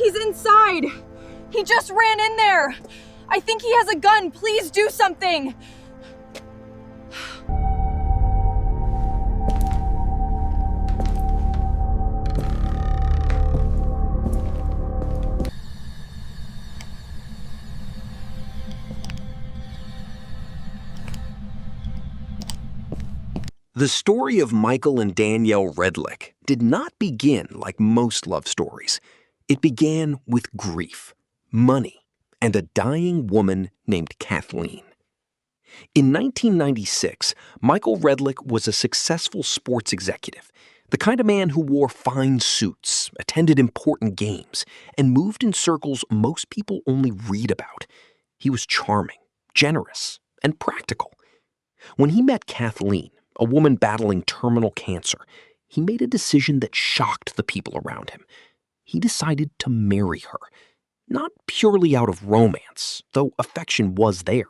He's inside! He just ran in there! I think he has a gun! Please do something! The story of Michael and Danielle Redlick did not begin like most love stories. It began with grief, money, and a dying woman named Kathleen. In 1996, Michael Redlick was a successful sports executive, the kind of man who wore fine suits, attended important games, and moved in circles most people only read about. He was charming, generous, and practical. When he met Kathleen, a woman battling terminal cancer, he made a decision that shocked the people around him. He decided to marry her, not purely out of romance, though affection was there,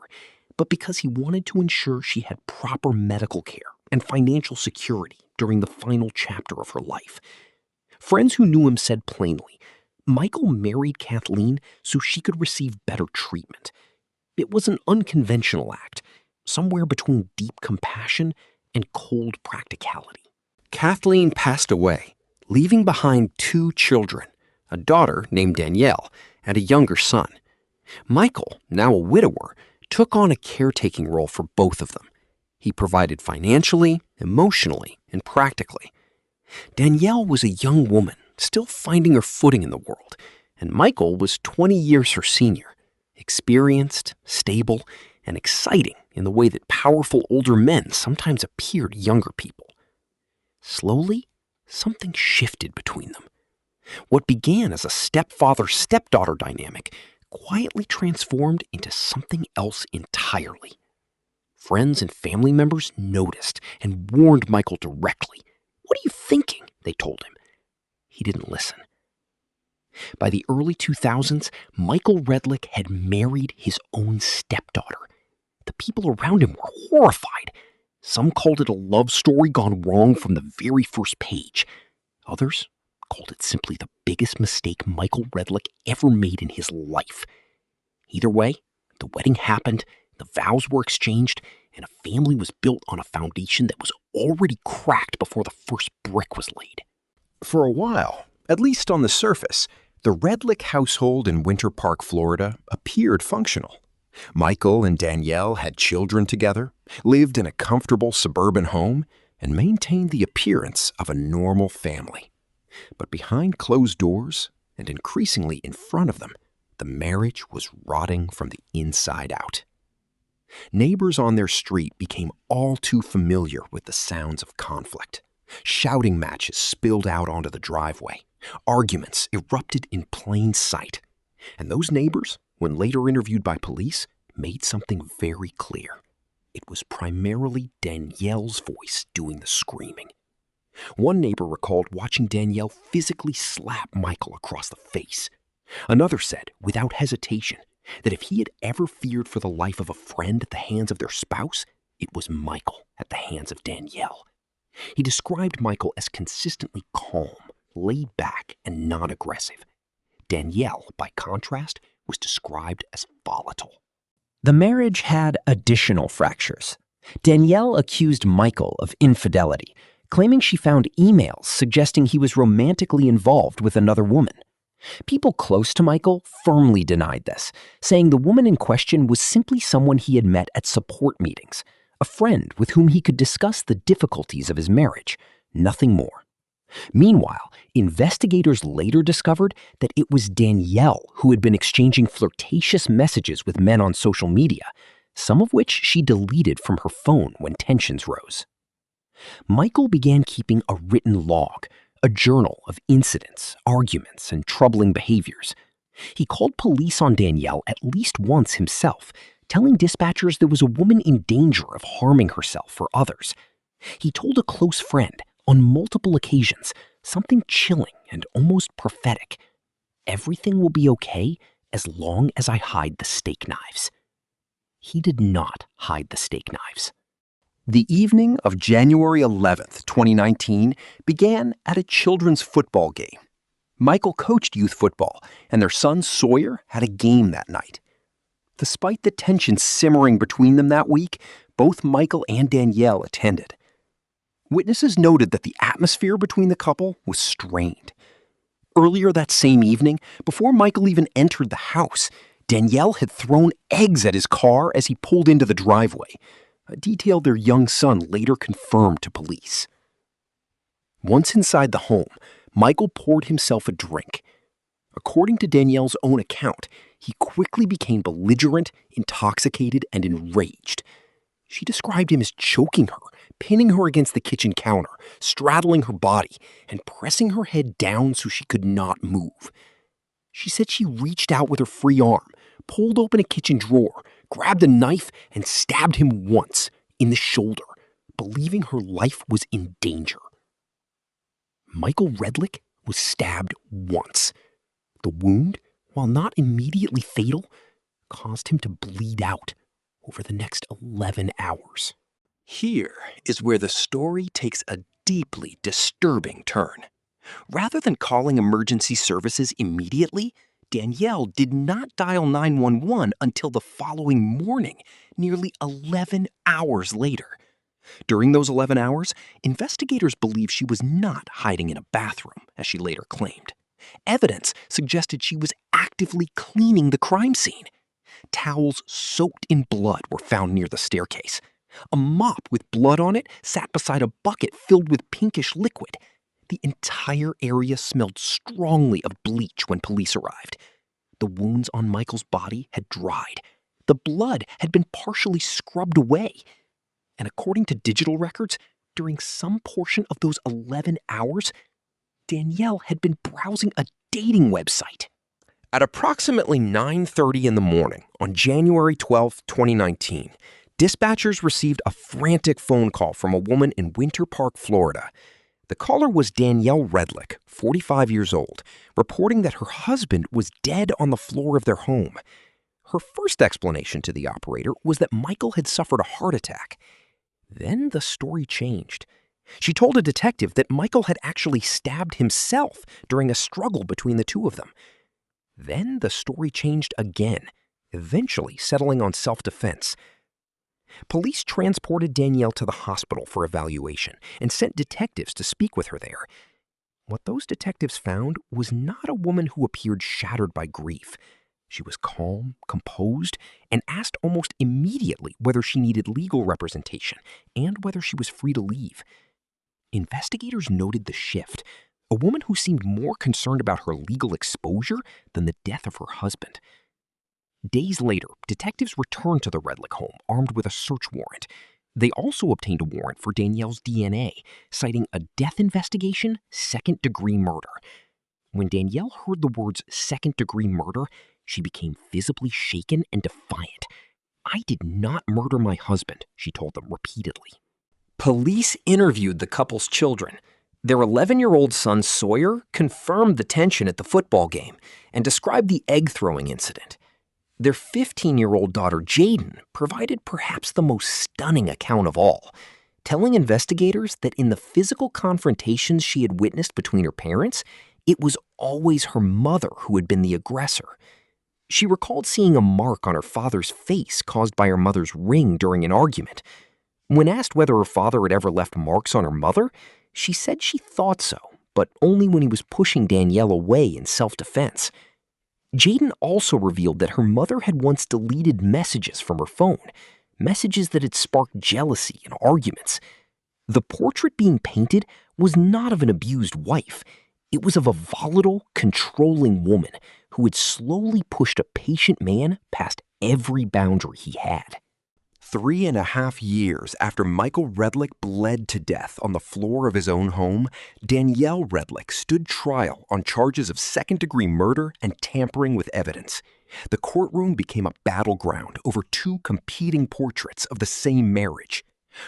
but because he wanted to ensure she had proper medical care and financial security during the final chapter of her life. Friends who knew him said plainly, Michael married Kathleen so she could receive better treatment. It was an unconventional act, somewhere between deep compassion and cold practicality. Kathleen passed away, leaving behind 2 children, a daughter named Danielle and a younger son. Michael, now a widower, took on a caretaking role for both of them. He provided financially, emotionally, and practically. Danielle was a young woman, still finding her footing in the world, and Michael was 20 years her senior, experienced, stable, and exciting in the way that powerful older men sometimes appeared younger people. Slowly, something shifted between them. What began as a stepfather-stepdaughter dynamic quietly transformed into something else entirely. Friends and family members noticed and warned Michael directly. "What are you thinking?" they told him. He didn't listen. By the early 2000s, Michael Redlick had married his own stepdaughter. The people around him were horrified. Some called it a love story gone wrong from the very first page. Others called it simply the biggest mistake Michael Redlick ever made in his life. Either way, the wedding happened, the vows were exchanged, and a family was built on a foundation that was already cracked before the first brick was laid. For a while, at least on the surface, the Redlick household in Winter Park, Florida, appeared functional. Michael and Danielle had children together, lived in a comfortable suburban home, and maintained the appearance of a normal family. But behind closed doors, and increasingly in front of them, the marriage was rotting from the inside out. Neighbors on their street became all too familiar with the sounds of conflict. Shouting matches spilled out onto the driveway. Arguments erupted in plain sight. And those neighbors, when later interviewed by police, made something very clear. It was primarily Danielle's voice doing the screaming. One neighbor recalled watching Danielle physically slap Michael across the face. Another said, without hesitation, that if he had ever feared for the life of a friend at the hands of their spouse, it was Michael at the hands of Danielle. He described Michael as consistently calm, laid back, and non-aggressive. Danielle, by contrast, was described as volatile. The marriage had additional fractures. Danielle accused Michael of infidelity, claiming she found emails suggesting he was romantically involved with another woman. People close to Michael firmly denied this, saying the woman in question was simply someone he had met at support meetings, a friend with whom he could discuss the difficulties of his marriage, nothing more. Meanwhile, investigators later discovered that it was Danielle who had been exchanging flirtatious messages with men on social media, some of which she deleted from her phone when tensions rose. Michael began keeping a written log, a journal of incidents, arguments, and troubling behaviors. He called police on Danielle at least once himself, telling dispatchers there was a woman in danger of harming herself or others. He told a close friend, on multiple occasions, something chilling and almost prophetic. Everything will be okay as long as I hide the steak knives. He did not hide the steak knives. The evening of January 11th, 2019, began at a children's football game. Michael coached youth football, and their son Sawyer had a game that night. Despite the tension simmering between them that week, both Michael and Danielle attended. Witnesses noted that the atmosphere between the couple was strained. Earlier that same evening, before Michael even entered the house, Danielle had thrown eggs at his car as he pulled into the driveway, a detail their young son later confirmed to police. Once inside the home, Michael poured himself a drink. According to Danielle's own account, he quickly became belligerent, intoxicated, and enraged. She described him as choking her, pinning her against the kitchen counter, straddling her body, and pressing her head down so she could not move. She said she reached out with her free arm, pulled open a kitchen drawer, grabbed a knife, and stabbed him once in the shoulder, believing her life was in danger. Michael Redlick was stabbed once. The wound, while not immediately fatal, caused him to bleed out over the next 11 hours. Here is where the story takes a deeply disturbing turn. Rather than calling emergency services immediately, Danielle did not dial 911 until the following morning, nearly 11 hours later. During those 11 hours, investigators believe she was not hiding in a bathroom, as she later claimed. Evidence suggested she was actively cleaning the crime scene. Towels soaked in blood were found near the staircase. A mop with blood on it sat beside a bucket filled with pinkish liquid. The entire area smelled strongly of bleach when police arrived. The wounds on Michael's body had dried. The blood had been partially scrubbed away. And according to digital records, during some portion of those 11 hours, Danielle had been browsing a dating website. At approximately 9:30 in the morning on January 12, 2019, dispatchers received a frantic phone call from a woman in Winter Park, Florida. The caller was Danielle Redlick, 45 years old, reporting that her husband was dead on the floor of their home. Her first explanation to the operator was that Michael had suffered a heart attack. Then the story changed. She told a detective that Michael had actually stabbed himself during a struggle between the two of them. Then the story changed again, eventually settling on self-defense. Police transported Danielle to the hospital for evaluation and sent detectives to speak with her there. What those detectives found was not a woman who appeared shattered by grief. She was calm, composed, and asked almost immediately whether she needed legal representation and whether she was free to leave. Investigators noted the shift, a woman who seemed more concerned about her legal exposure than the death of her husband. Days later, detectives returned to the Redlick home armed with a search warrant. They also obtained a warrant for Danielle's DNA, citing a death investigation, second-degree murder. When Danielle heard the words second-degree murder, she became visibly shaken and defiant. "I did not murder my husband," she told them repeatedly. Police interviewed the couple's children. Their 11-year-old son Sawyer confirmed the tension at the football game and described the egg-throwing incident. Their 15-year-old daughter Jaden provided perhaps the most stunning account of all, telling investigators that in the physical confrontations she had witnessed between her parents, it was always her mother who had been the aggressor. She recalled seeing a mark on her father's face caused by her mother's ring during an argument. When asked whether her father had ever left marks on her mother, she said she thought so, but only when he was pushing Danielle away in self-defense. Jaden also revealed that her mother had once deleted messages from her phone, messages that had sparked jealousy and arguments. The portrait being painted was not of an abused wife. It was of a volatile, controlling woman who had slowly pushed a patient man past every boundary he had. 3.5 years after Michael Redlick bled to death on the floor of his own home, Danielle Redlick stood trial on charges of second-degree murder and tampering with evidence. The courtroom became a battleground over two competing portraits of the same marriage.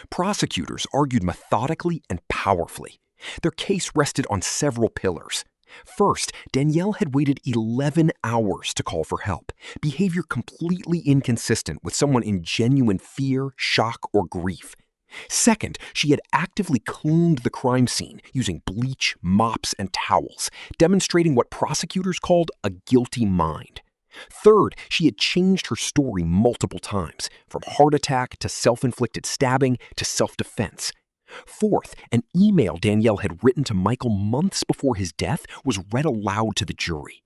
Prosecutors argued methodically and powerfully. Their case rested on several pillars. First, Danielle had waited 11 hours to call for help, behavior completely inconsistent with someone in genuine fear, shock, or grief. Second, she had actively cleaned the crime scene using bleach, mops, and towels, demonstrating what prosecutors called a guilty mind. Third, she had changed her story multiple times, from heart attack to self-inflicted stabbing to self-defense. Fourth, an email Danielle had written to Michael months before his death was read aloud to the jury.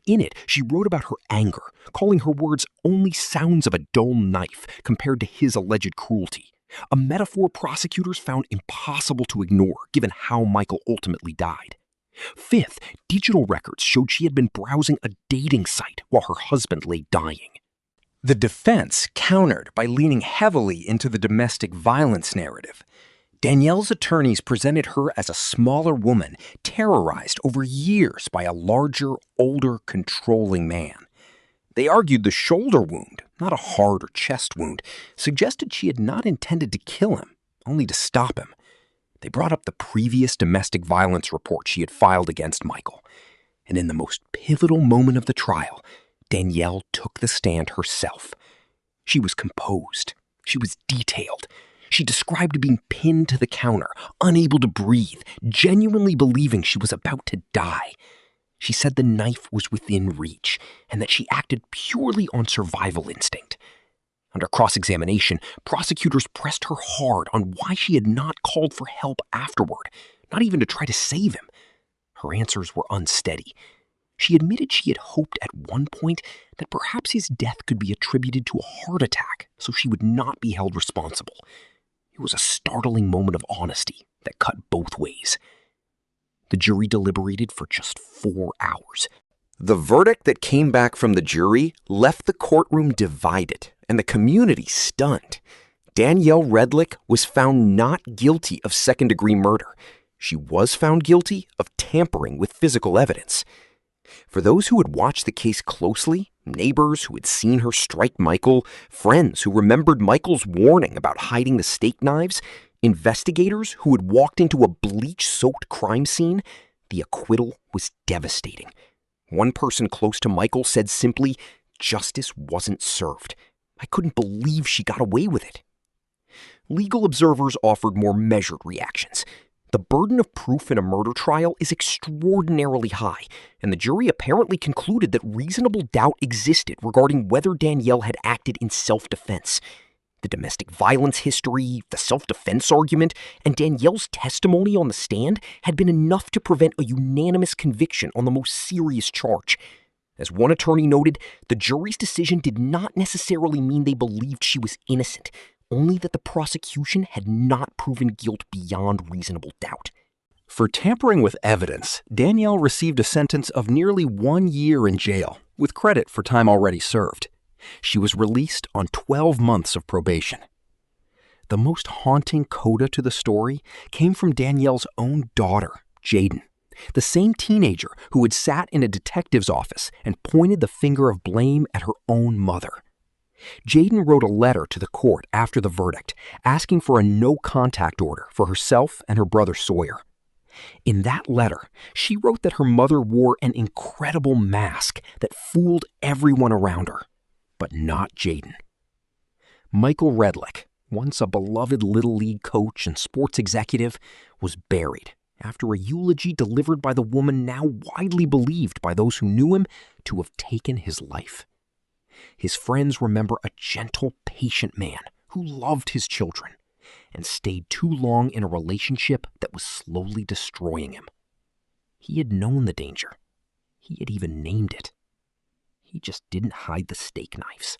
In it, she wrote about her anger, calling her words only sounds of a dull knife compared to his alleged cruelty, a metaphor prosecutors found impossible to ignore given how Michael ultimately died. Fifth, digital records showed she had been browsing a dating site while her husband lay dying. The defense countered by leaning heavily into the domestic violence narrative. Danielle's attorneys presented her as a smaller woman terrorized over years by a larger, older, controlling man. They argued the shoulder wound, not a heart or chest wound, suggested she had not intended to kill him, only to stop him. They brought up the previous domestic violence report she had filed against Michael. And in the most pivotal moment of the trial, Danielle took the stand herself. She was composed. She was detailed. She described being pinned to the counter, unable to breathe, genuinely believing she was about to die. She said the knife was within reach and that she acted purely on survival instinct. Under cross-examination, prosecutors pressed her hard on why she had not called for help afterward, not even to try to save him. Her answers were unsteady. She admitted she had hoped at one point that perhaps his death could be attributed to a heart attack so she would not be held responsible. It was a startling moment of honesty that cut both ways. The jury deliberated for just 4 hours. The verdict that came back from the jury left the courtroom divided and the community stunned. Danielle Redlick was found not guilty of second-degree murder. She was found guilty of tampering with physical evidence. For those who had watched the case closely, neighbors who had seen her strike Michael, friends who remembered Michael's warning about hiding the steak knives, investigators who had walked into a bleach-soaked crime scene, the acquittal was devastating. One person close to Michael said simply, "Justice wasn't served. I couldn't believe she got away with it." Legal observers offered more measured reactions. The burden of proof in a murder trial is extraordinarily high, and the jury apparently concluded that reasonable doubt existed regarding whether Danielle had acted in self-defense. The domestic violence history, the self-defense argument, and Danielle's testimony on the stand had been enough to prevent a unanimous conviction on the most serious charge. As one attorney noted, the jury's decision did not necessarily mean they believed she was innocent, only that the prosecution had not proven guilt beyond reasonable doubt. For tampering with evidence, Danielle received a sentence of nearly 1 year in jail, with credit for time already served. She was released on 12 months of probation. The most haunting coda to the story came from Danielle's own daughter, Jaden, the same teenager who had sat in a detective's office and pointed the finger of blame at her own mother. Jaden wrote a letter to the court after the verdict, asking for a no-contact order for herself and her brother Sawyer. In that letter, she wrote that her mother wore an incredible mask that fooled everyone around her, but not Jaden. Michael Redlick, once a beloved Little League coach and sports executive, was buried after a eulogy delivered by the woman now widely believed by those who knew him to have taken his life. His friends remember a gentle, patient man who loved his children and stayed too long in a relationship that was slowly destroying him. He had known the danger. He had even named it. He just didn't hide the steak knives.